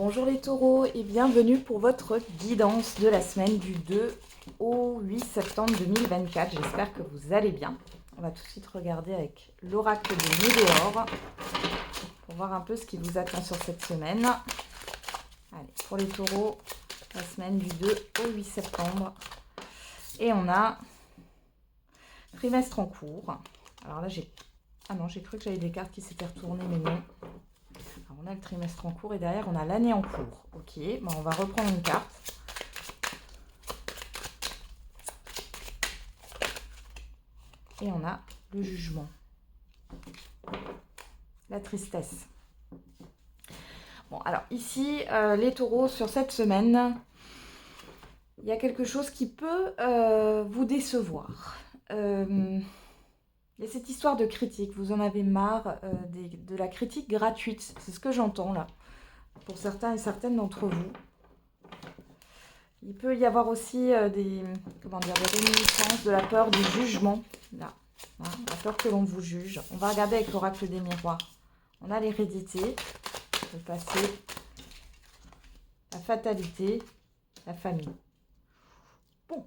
Bonjour les taureaux et bienvenue pour votre guidance de la semaine du 2 au 8 septembre 2024. J'espère que vous allez bien. On va tout de suite regarder avec l'oracle de Médéor pour voir un peu ce qui vous attend sur cette semaine. Allez, pour les taureaux, la semaine du 2 au 8 septembre. Et on a trimestre en cours. Alors là, j'ai cru que j'avais des cartes qui s'étaient retournées, mais non. Alors, on a le trimestre en cours et derrière, on a l'année en cours. Ok, bon, on va reprendre une carte. Et on a le jugement. La tristesse. Bon, alors ici, les taureaux, sur cette semaine, il y a quelque chose qui peut vous décevoir. Il y a cette histoire de critique. Vous en avez marre de la critique gratuite. C'est ce que j'entends là, pour certains et certaines d'entre vous. Il peut y avoir aussi des réminiscences de la peur du jugement. Là, hein, la peur que l'on vous juge. On va regarder avec l'oracle des miroirs. On a l'hérédité, le passé, la fatalité, la famille. Bon.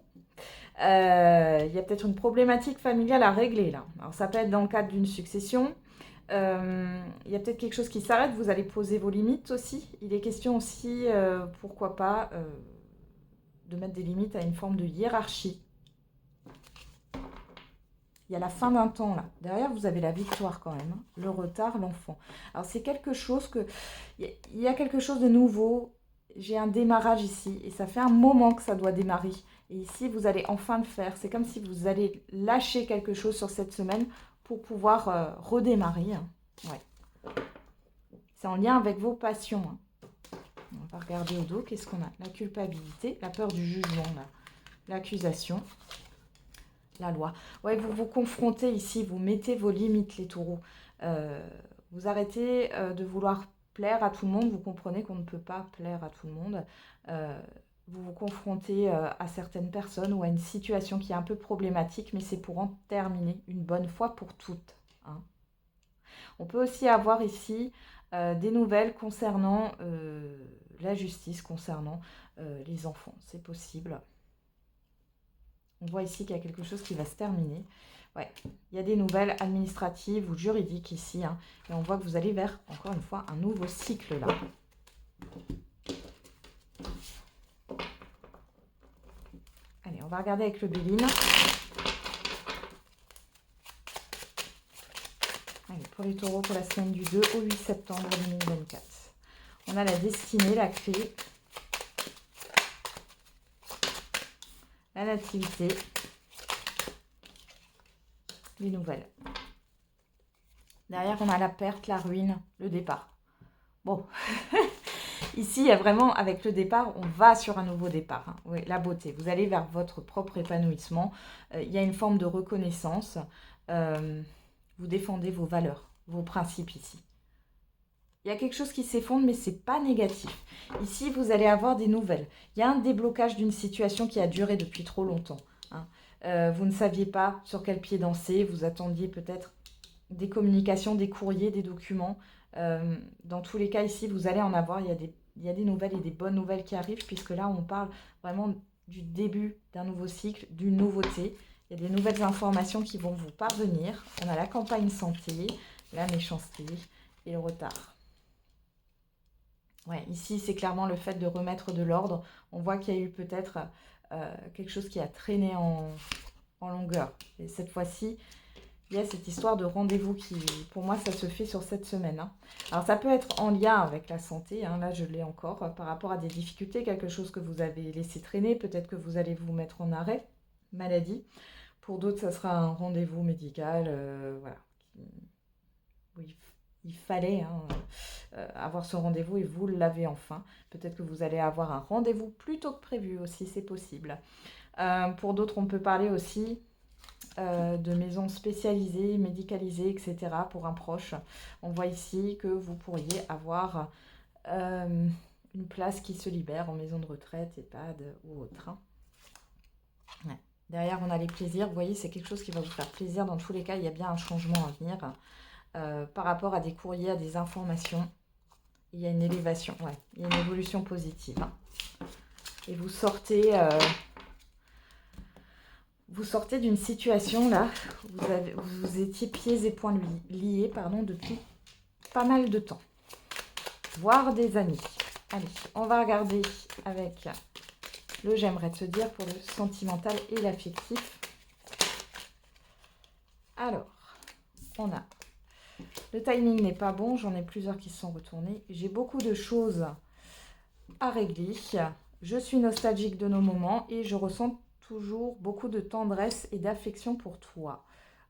Il y a peut-être une problématique familiale à régler là. Alors ça peut être dans le cadre d'une succession. Il y a peut-être quelque chose qui s'arrête. Vous allez poser vos limites aussi. Il est question aussi, pourquoi pas, de mettre des limites à une forme de hiérarchie. Il y a la fin d'un temps là. Derrière, vous avez la victoire quand même. Hein. Le retard, l'enfant. Alors c'est quelque chose que... Il y a quelque chose de nouveau. J'ai un démarrage ici. Et ça fait un moment que ça doit démarrer. Et ici, vous allez enfin le faire. C'est comme si vous allez lâcher quelque chose sur cette semaine pour pouvoir redémarrer. Hein. Ouais. C'est en lien avec vos passions. Hein. On va regarder au dos. Qu'est-ce qu'on a? La culpabilité, la peur du jugement, l'accusation. La loi. Ouais, vous vous confrontez ici, vous mettez vos limites, les taureaux. Vous arrêtez de vouloir plaire à tout le monde. Vous comprenez qu'on ne peut pas plaire à tout le monde. Vous vous confrontez à certaines personnes ou à une situation qui est un peu problématique, mais c'est pour en terminer une bonne fois pour toutes. Hein. On peut aussi avoir ici des nouvelles concernant la justice, concernant les enfants. C'est possible. On voit ici qu'il y a quelque chose qui va se terminer. Ouais, il y a des nouvelles administratives ou juridiques ici. Hein, et on voit que vous allez vers, encore une fois, un nouveau cycle là. Allez, on va regarder avec le Béline. Allez, pour les taureaux, pour la semaine du 2 au 8 septembre 2024. On a la destinée, la clé. La nativité. Les nouvelles. Derrière, on a la perte, la ruine, le départ. Bon, ici, il y a vraiment, avec le départ, on va sur un nouveau départ. Hein. Oui, la beauté. Vous allez vers votre propre épanouissement. Il y a une forme de reconnaissance. Vous défendez vos valeurs, vos principes ici. Il y a quelque chose qui s'effondre, mais ce n'est pas négatif. Ici, vous allez avoir des nouvelles. Il y a un déblocage d'une situation qui a duré depuis trop longtemps. Hein. Vous ne saviez pas sur quel pied danser. Vous attendiez peut-être des communications, des courriers, des documents. Dans tous les cas, ici, vous allez en avoir. Il y a des nouvelles et des bonnes nouvelles qui arrivent, puisque là, on parle vraiment du début d'un nouveau cycle, d'une nouveauté. Il y a des nouvelles informations qui vont vous parvenir. On a la campagne santé, la méchanceté et le retard. Ouais, ici, c'est clairement le fait de remettre de l'ordre. On voit qu'il y a eu peut-être quelque chose qui a traîné en longueur. Et cette fois-ci, il y a cette histoire de rendez-vous qui, pour moi, ça se fait sur cette semaine. Hein. Alors, ça peut être en lien avec la santé. Hein, là, je l'ai encore. Par rapport à des difficultés, quelque chose que vous avez laissé traîner. Peut-être que vous allez vous mettre en arrêt, maladie. Pour d'autres, ça sera un rendez-vous médical. Voilà. Oui, il fallait avoir ce rendez-vous et vous l'avez enfin. Peut-être que vous allez avoir un rendez-vous plus tôt que prévu aussi, c'est possible. Pour d'autres, on peut parler aussi de maisons spécialisées, médicalisées, etc. pour un proche. On voit ici que vous pourriez avoir une place qui se libère en maison de retraite, EHPAD ou autre. Hein. Ouais. Derrière, on a les plaisirs. Vous voyez, c'est quelque chose qui va vous faire plaisir. Dans tous les cas, il y a bien un changement à venir. Par rapport à des courriers, à des informations. il y a une élévation, ouais, il y a une évolution positive. Hein. Et vous sortez d'une situation là, vous étiez pieds et poings liés depuis pas mal de temps, voire des années. Allez, on va regarder avec le j'aimerais te dire pour le sentimental et l'affectif. Alors, on a le timing n'est pas bon, j'en ai plusieurs qui se sont retournés. J'ai beaucoup de choses à régler. Je suis nostalgique de nos moments et je ressens toujours beaucoup de tendresse et d'affection pour toi.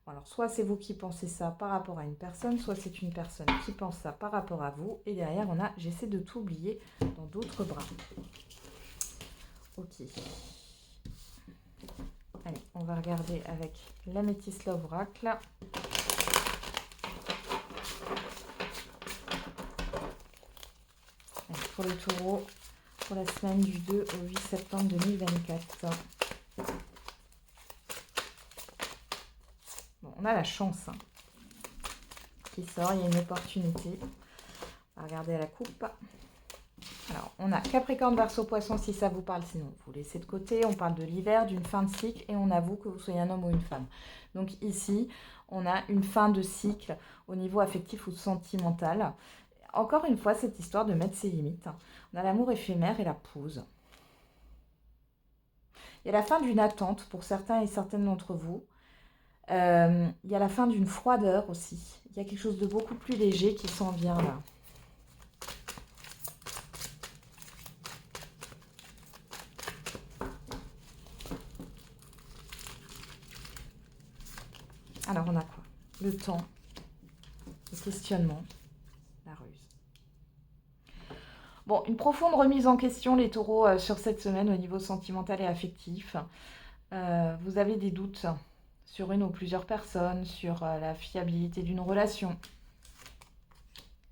Alors, soit c'est vous qui pensez ça par rapport à une personne, soit c'est une personne qui pense ça par rapport à vous. Et derrière, on a j'essaie de t'oublier dans d'autres bras. Ok. Allez, on va regarder avec l'Améthyst Love Oracle. Allez, pour le taureau, pour la semaine du 2 au 8 septembre 2024. Bon, on a la chance hein, qui sort, il y a une opportunité. On va regarder à la coupe. Alors, on a Capricorne, Verseau, Poisson, si ça vous parle, sinon vous laissez de côté. On parle de l'hiver, d'une fin de cycle et on avoue que vous soyez un homme ou une femme. Donc ici, on a une fin de cycle au niveau affectif ou sentimental. Encore une fois, cette histoire de mettre ses limites. On a l'amour éphémère et la pause. Il y a la fin d'une attente pour certains et certaines d'entre vous. Il y a la fin d'une froideur aussi. Il y a quelque chose de beaucoup plus léger qui s'en vient là. Alors, on a quoi? Le temps, le questionnement, la ruse. Bon, une profonde remise en question, les taureaux, sur cette semaine au niveau sentimental et affectif. Vous avez des doutes sur une ou plusieurs personnes, sur la fiabilité d'une relation.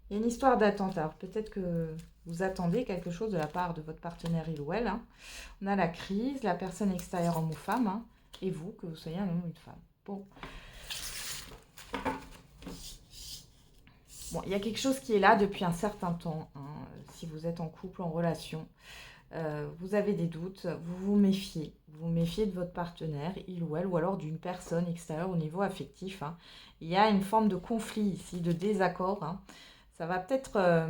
Il y a une histoire d'attente. Alors, peut-être que vous attendez quelque chose de la part de votre partenaire, il ou elle. Hein. On a la crise, la personne extérieure, homme ou femme, hein, et vous, que vous soyez un homme ou une femme. Bon. Bon, il y a quelque chose qui est là depuis un certain temps. Hein, si vous êtes en couple, en relation, vous avez des doutes, vous vous méfiez. Vous vous méfiez de votre partenaire, il ou elle, ou alors d'une personne extérieure au niveau affectif. Hein. Il y a une forme de conflit ici, de désaccord. Hein. Ça va peut-être,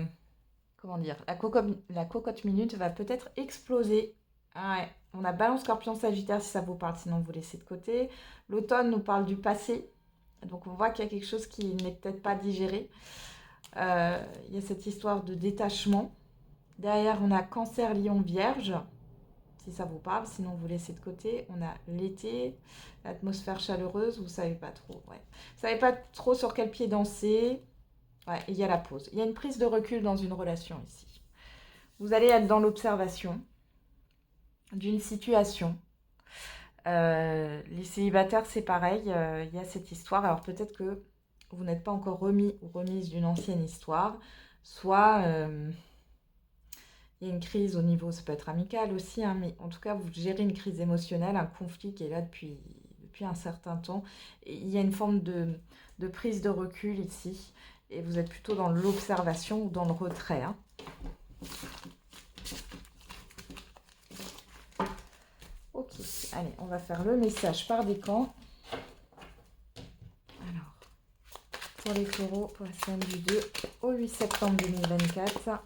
comment dire, la cocotte minute va peut-être exploser. Ah ouais. On a Balance, Scorpion, Sagittaire si ça vous parle, sinon vous laissez de côté. L'automne nous parle du passé. Donc on voit qu'il y a quelque chose qui n'est peut-être pas digéré. Il y a cette histoire de détachement. Derrière, on a Cancer, Lion, Vierge, si ça vous parle, sinon vous laissez de côté. On a l'été, l'atmosphère chaleureuse, vous ne savez pas trop. Ouais. Vous ne savez pas trop sur quel pied danser. Ouais, il y a la pause. Il y a une prise de recul dans une relation ici. Vous allez être dans l'observation d'une situation. Les célibataires, c'est pareil. Il y a cette histoire. Alors peut-être que vous n'êtes pas encore remis ou remise d'une ancienne histoire. Soit il y a une crise au niveau, ça peut être amical aussi, hein, mais en tout cas, vous gérez une crise émotionnelle, un conflit qui est là depuis un certain temps. Et il y a une forme de prise de recul ici. Et vous êtes plutôt dans l'observation ou dans le retrait. Hein. Ok, allez, on va faire le message par décan. Alors, pour les taureaux, pour la semaine du 2 au 8 septembre 2024.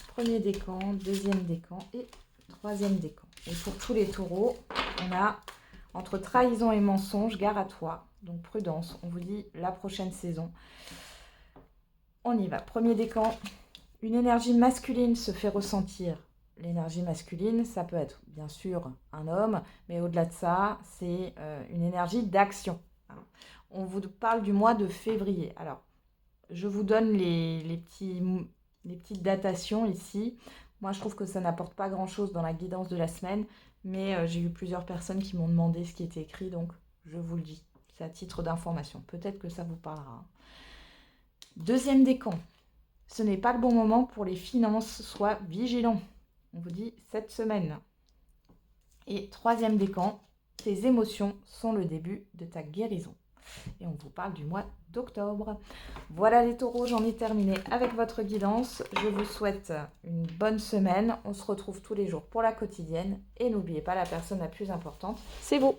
Premier décan, deuxième décan et troisième décan. Et pour tous les taureaux, on a entre trahison et mensonge, gare à toi. Donc prudence, on vous dit la prochaine saison. On y va. Premier décan, une énergie masculine se fait ressentir. L'énergie masculine, ça peut être bien sûr un homme, mais au-delà de ça, c'est une énergie d'action. On vous parle du mois de février. Alors, je vous donne les petites datations ici. Moi, je trouve que ça n'apporte pas grand-chose dans la guidance de la semaine, mais j'ai eu plusieurs personnes qui m'ont demandé ce qui était écrit, donc je vous le dis. C'est à titre d'information. Peut-être que ça vous parlera. Deuxième décan. Ce n'est pas le bon moment pour les finances, sois vigilant. On vous dit cette semaine. Et troisième décan, tes émotions sont le début de ta guérison. Et on vous parle du mois d'octobre. Voilà les taureaux, j'en ai terminé avec votre guidance. Je vous souhaite une bonne semaine. On se retrouve tous les jours pour la quotidienne. Et n'oubliez pas, la personne la plus importante, c'est vous.